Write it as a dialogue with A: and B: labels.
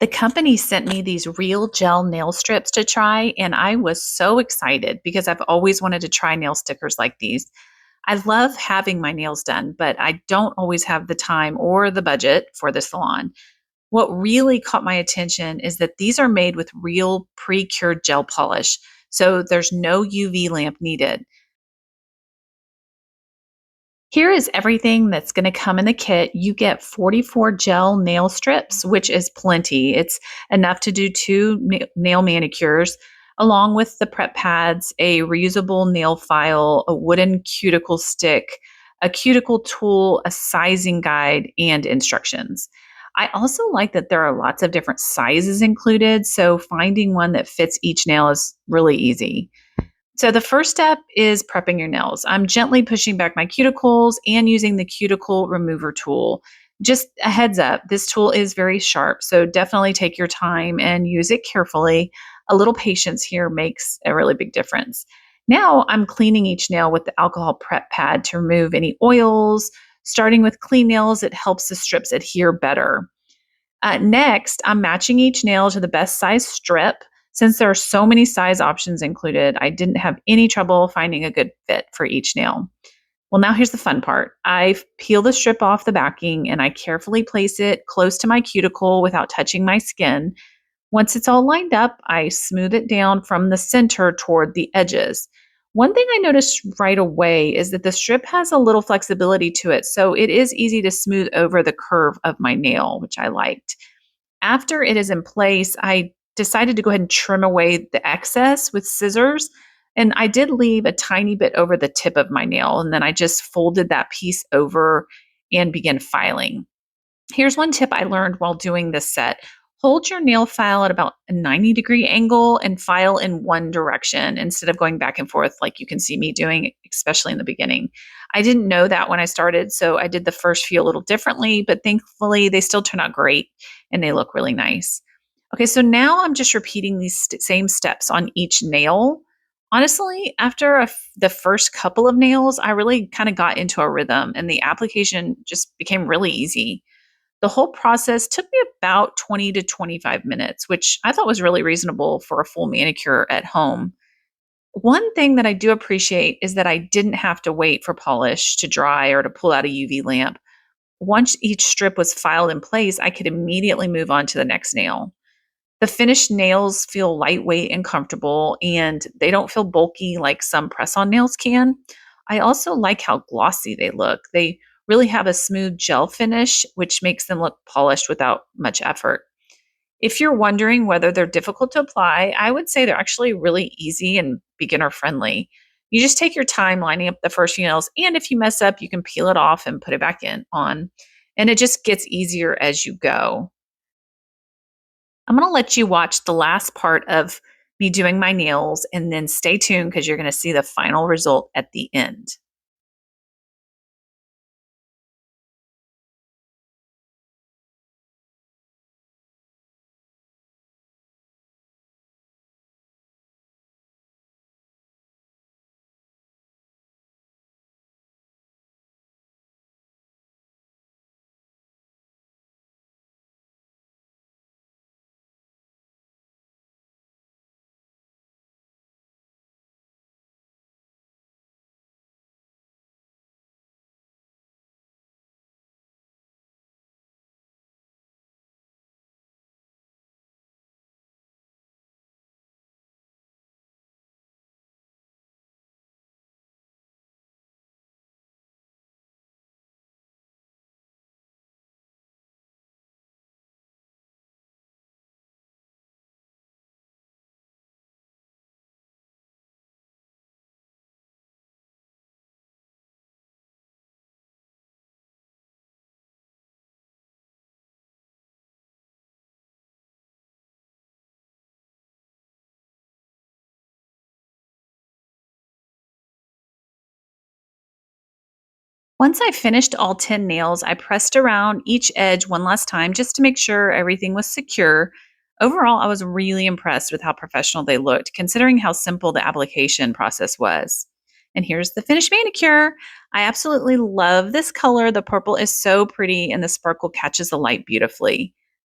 A: The company sent me these real gel nail strips to try, and I was so excited because I've always wanted to try nail stickers like these. I love having my nails done, but I don't always have the time or the budget for the salon. What really caught my attention is that these are made with real pre cured gel polish, so there's no UV lamp needed. Here is everything that's going to come in the kit. You get 44 gel nail strips, which is plenty. It's enough to do two nail manicures, along with the prep pads, a reusable nail file, a wooden cuticle stick, a cuticle tool, a sizing guide, and instructions. I also like that there are lots of different sizes included, so finding one that fits each nail is really easy. So the first step is prepping your nails. I'm gently pushing back my cuticles and using the cuticle remover tool. Just a heads up, this tool is very sharp, so definitely take your time and use it carefully. A little patience here makes a really big difference. Now I'm cleaning each nail with the alcohol prep pad to remove any oils. Starting with clean nails, it helps the strips adhere better. Next, I'm matching each nail to the best size strip. Since there are so many size options included, I didn't have any trouble finding a good fit for each nail. Well, now here's the fun part. I peel the strip off the backing and I carefully place it close to my cuticle without touching my skin. Once it's all lined up, I smooth it down from the center toward the edges. One thing I noticed right away is that the strip has a little flexibility to it, so it is easy to smooth over the curve of my nail, which I liked. After it is in place, I decided to go ahead and trim away the excess with scissors. And I did leave a tiny bit over the tip of my nail. And then I just folded that piece over and began filing. Here's one tip I learned while doing this set. Hold your nail file at about a 90-degree angle and file in one direction instead of going back and forth like you can see me doing, especially in the beginning. I didn't know that when I started, so I did the first few a little differently, but thankfully they still turn out great and they look really nice. Okay, so now I'm just repeating these same steps on each nail. Honestly, after the first couple of nails, I really kind of got into a rhythm and the application just became really easy. The whole process took me about 20 to 25 minutes, which I thought was really reasonable for a full manicure at home. One thing that I do appreciate is that I didn't have to wait for polish to dry or to pull out a UV lamp. Once each strip was filed in place, I could immediately move on to the next nail. The finished nails feel lightweight and comfortable, and they don't feel bulky like some press on nails can. I also like how glossy they look. They really have a smooth gel finish, which makes them look polished without much effort. If you're wondering whether they're difficult to apply, I would say they're actually really easy and beginner friendly. You just take your time lining up the first few nails, and if you mess up, you can peel it off and put it back in on. And it just gets easier as you go. I'm going to let you watch the last part of me doing my nails and then stay tuned because you're going to see the final result at the end. Once I finished all 10 nails, I pressed around each edge one last time just to make sure everything was secure. Overall, I was really impressed with how professional they looked, considering how simple the application process was. And here's the finished manicure. I absolutely love this color. The purple is so pretty and the sparkle catches the light beautifully.